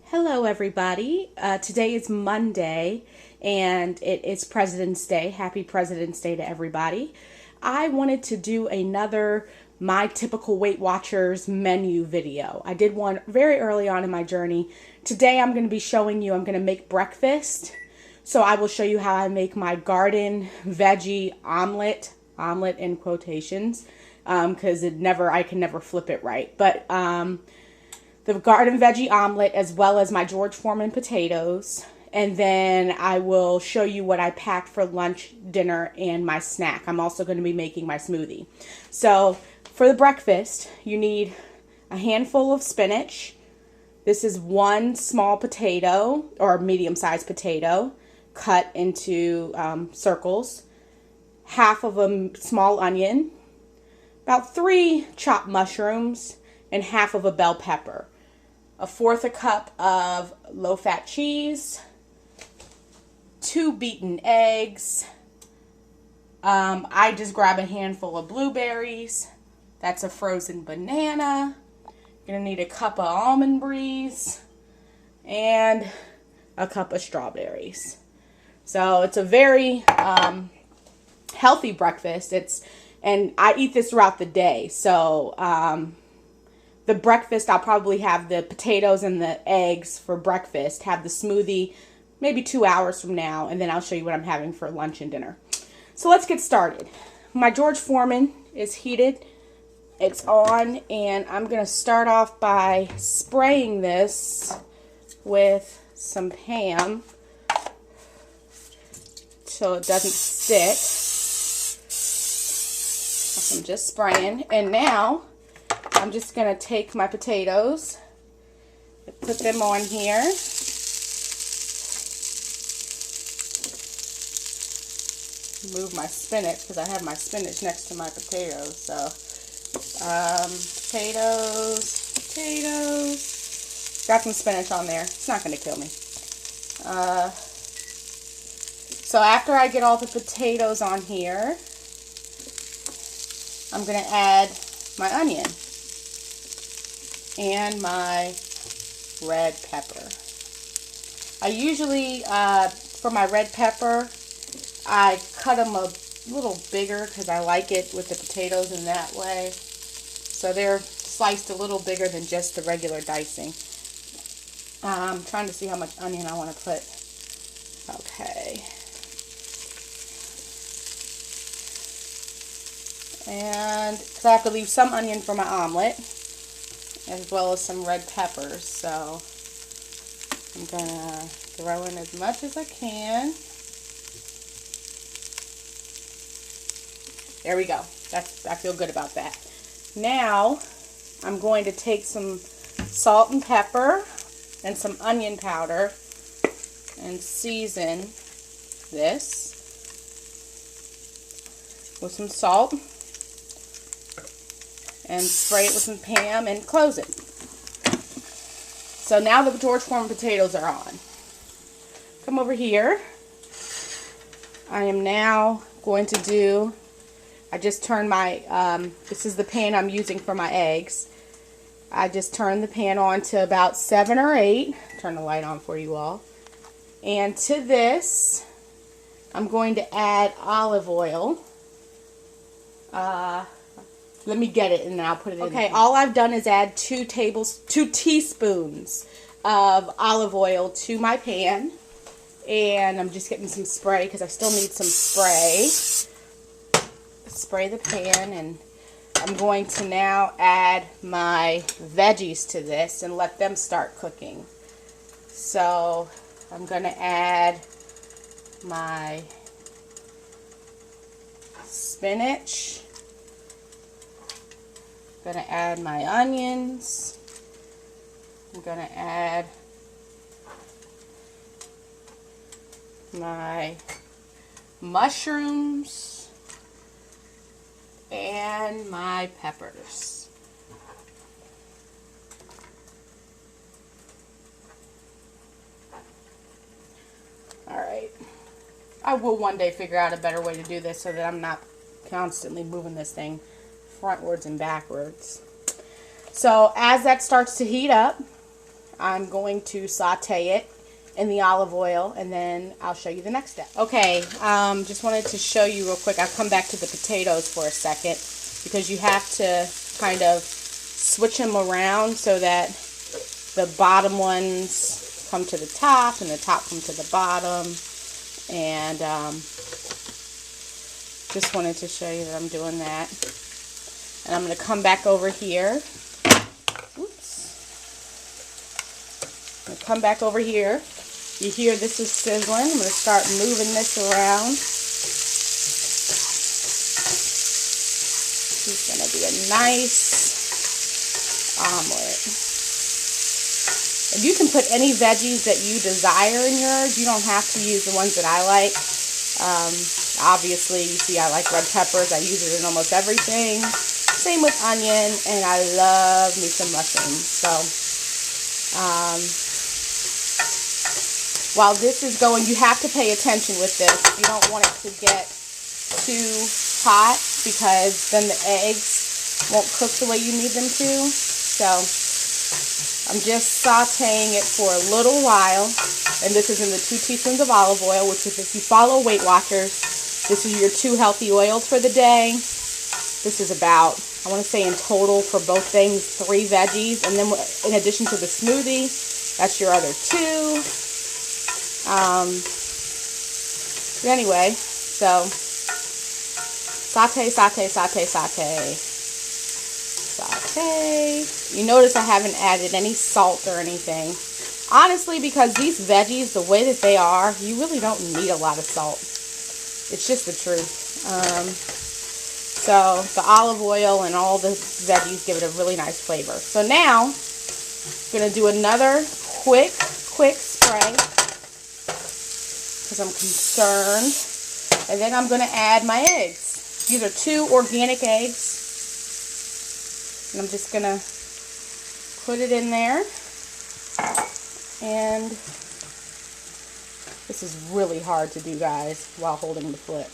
Hello, everybody. Today is Monday, and it is President's Day. Happy President's Day to everybody. I wanted to do another My Typical Weight Watchers menu video. I did one very early on in my journey. Today I'm going to be showing you, I'm going to make breakfast. So I will show you how I make my garden veggie omelet in quotations, because I can never flip it right. But the garden veggie omelet, as well as my George Foreman potatoes. And then I will show you what I packed for lunch, dinner, and my snack. I'm also going to be making my smoothie. So for the breakfast, you need a handful of spinach. This is one small potato, or medium-sized potato, cut into circles. Half of a small onion. About 3 chopped mushrooms. And half of a bell pepper. 1/4 cup of low-fat cheese, 2 beaten eggs. I just grab a handful of blueberries. That's a frozen banana. You're gonna need a cup of almond bries and a cup of strawberries. So it's a very healthy breakfast. And I eat this throughout the day. So the breakfast, I'll probably have the potatoes and the eggs for breakfast, have the smoothie maybe 2 hours from now, and then I'll show you what I'm having for lunch and dinner. So let's get started. My George Foreman is heated. It's on, and I'm going to start off by spraying this with some Pam so it doesn't stick. So I'm just spraying, and now I'm just going to take my potatoes, put them on here. Move my spinach because I have my spinach next to my potatoes. So, potatoes. Got some spinach on there. It's not going to kill me. So after I get all the potatoes on here, I'm going to add my onion and my red pepper. I usually, for my red pepper, I cut them a little bigger because I like it with the potatoes in that way. So they're sliced a little bigger than just the regular dicing. I'm trying to see how much onion I want to put. Okay. And because I have to leave some onion for my omelet, as well as some red peppers, so I'm gonna throw in as much as I can. There we go. I feel good about that. Now I'm going to take some salt and pepper and some onion powder and season this with some salt. And spray it with some Pam and close it. So now the George Foreman potatoes are on. Come over here. I am now going to do, I just turned my, this is the pan I'm using for my eggs. I just turned the pan on to about 7 or 8. Turn the light on for you all. And to this, I'm going to add olive oil. Let me get it and then I'll put it in. Okay, all I've done is add 2 teaspoons of olive oil to my pan. And I'm just getting some spray because I still need some spray. Spray the pan, and I'm going to now add my veggies to this and let them start cooking. So I'm going to add my spinach. I'm going to add my onions. I'm going to add my mushrooms and my peppers. Alright. I will one day figure out a better way to do this so that I'm not constantly moving this thing frontwards and backwards. So as that starts to heat up, I'm going to saute it in the olive oil, and then I'll show you the next step. Okay, just wanted to show you real quick. I'll come back to the potatoes for a second, because you have to kind of switch them around so that the bottom ones come to the top and the top come to the bottom. And just wanted to show you that I'm doing that. And I'm going to come back over here. Oops. I'm going to come back over here. You hear this is sizzling. I'm going to start moving this around. This is going to be a nice omelet. And you can put any veggies that you desire in yours. You don't have to use the ones that I like. Obviously, you see I like red peppers. I use it in almost everything. Same with onion, and I love me some mushrooms. So, while this is going, you have to pay attention with this. You don't want it to get too hot, because then the eggs won't cook the way you need them to. So, I'm just sauteing it for a little while, and this is in the 2 teaspoons of olive oil, which is, if you follow Weight Watchers, this is your 2 healthy oils for the day. This is about, I want to say in total for both things, 3 veggies, and then in addition to the smoothie, that's your other 2. Anyway, so saute, saute, saute, saute. Saute. You notice I haven't added any salt or anything. Honestly, because these veggies, the way that they are, you really don't need a lot of salt. It's just the truth. So the olive oil and all the veggies give it a really nice flavor. So now, I'm going to do another quick spray, because I'm concerned. And then I'm going to add my eggs. These are 2 organic eggs. And I'm just going to put it in there. And this is really hard to do, guys, while holding the flip.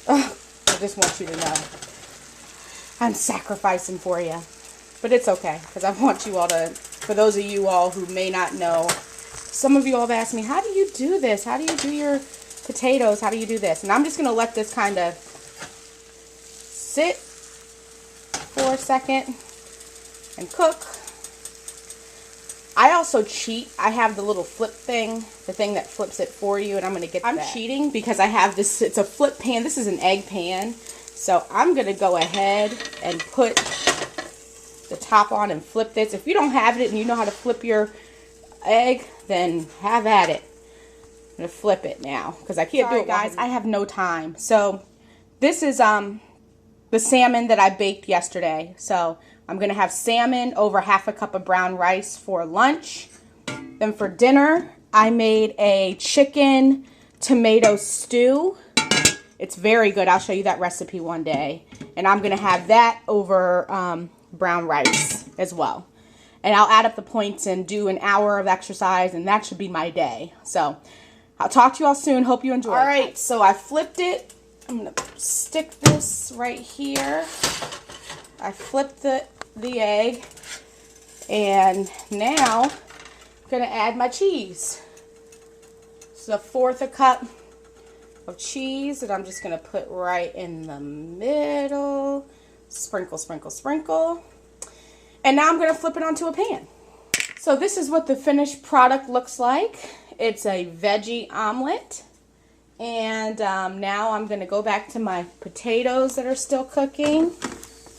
I just want you to know I'm sacrificing for you. But it's okay, because I want you all to, for those of you all who may not know, some of you all have asked me, how do you do this? How do you do your potatoes? How do you do this? And I'm just going to let this kind of sit for a second and cook. I also cheat. I have the little flip thing, the thing that flips it for you, and I'm going to get that. I'm cheating because I have this, it's a flip pan. This is an egg pan. So I'm going to go ahead and put the top on and flip this. If you don't have it and you know how to flip your egg, then have at it. I'm going to flip it now because I can't do it, guys. I have no time. So this is the salmon that I baked yesterday. So I'm going to have salmon over half a cup of brown rice for lunch. Then for dinner, I made a chicken tomato stew. It's very good. I'll show you that recipe one day. And I'm going to have that over brown rice as well. And I'll add up the points and do an hour of exercise, and that should be my day. So I'll talk to you all soon. Hope you enjoy. All right, so I flipped it. I'm going to stick this right here. I flipped the egg, and now I'm going to add my cheese. This is 1/4 cup of cheese that I'm just going to put right in the middle. Sprinkle, sprinkle, sprinkle. And now I'm going to flip it onto a pan. So this is what the finished product looks like. It's a veggie omelet. And now I'm going to go back to my potatoes that are still cooking.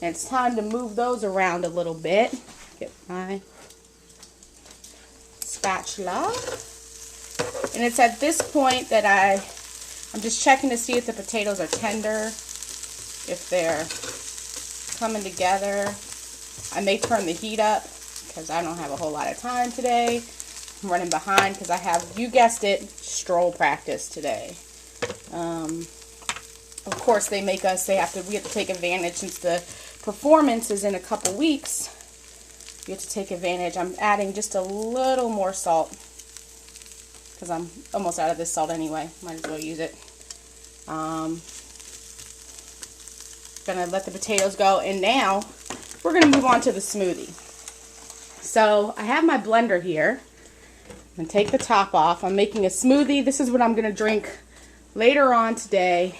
And it's time to move those around a little bit. Get my spatula. And it's at this point that I'm just checking to see if the potatoes are tender, if they're coming together. I may turn the heat up because I don't have a whole lot of time today. I'm running behind because I have, you guessed it, stroll practice today. Of course, they make us, we have to take advantage since the performance is in a couple weeks. You have to take advantage. I'm adding just a little more salt because I'm almost out of this salt anyway. Might as well use it. Gonna let the potatoes go, and now we're gonna move on to the smoothie. So I have my blender here. I'm going to take the top off. I'm making a smoothie. This is what I'm going to drink later on today.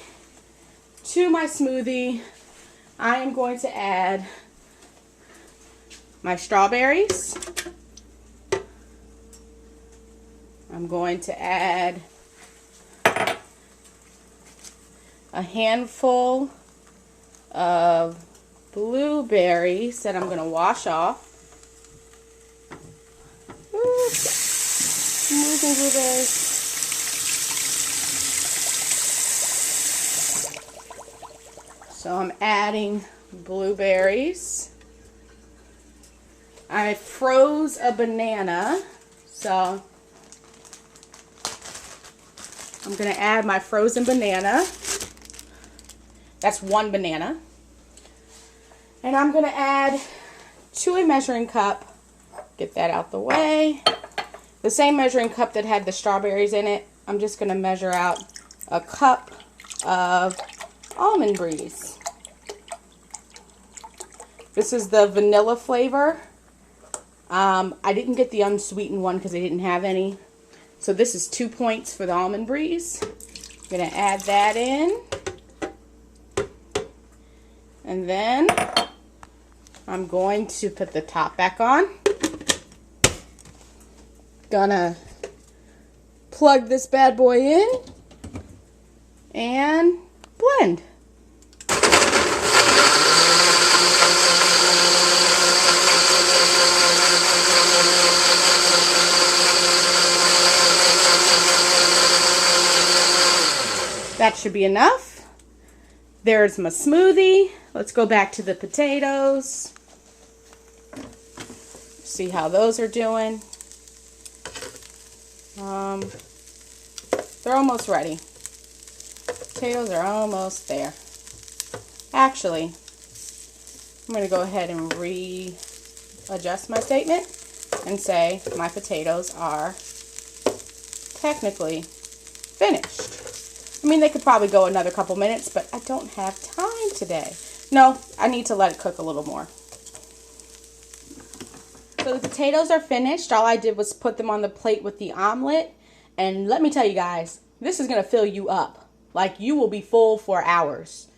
To my smoothie, I am going to add my strawberries. I'm going to add a handful of blueberries that I'm going to wash off. Ooh, moving blueberries. So I'm adding blueberries. I froze a banana, so I'm going to add my frozen banana. That's one banana. And I'm going to add to a measuring cup, get that out the way, the same measuring cup that had the strawberries in it. I'm just going to measure out a cup of almond breeze. This is the vanilla flavor. I didn't get the unsweetened one because I didn't have any. So this is 2 points for the almond breeze. I'm going to add that in. And then I'm going to put the top back on. Gonna plug this bad boy in and blend. That should be enough. There's my smoothie. Let's go back to the potatoes. See how those are doing. They're almost ready. Potatoes are almost there. Actually, I'm going to go ahead and readjust my statement and say my potatoes are technically finished. I mean, they could probably go another couple minutes, but I don't have time today. No, I need to let it cook a little more. So the potatoes are finished. All I did was put them on the plate with the omelet. And let me tell you guys, this is going to fill you up. Like, you will be full for hours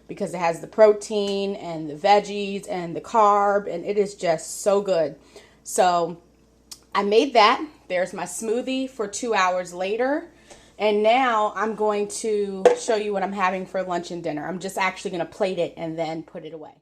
because it has the protein and the veggies and the carb, and it is just so good. So I made that. There's my smoothie for 2 hours later. And now I'm going to show you what I'm having for lunch and dinner. I'm just actually going to plate it and then put it away.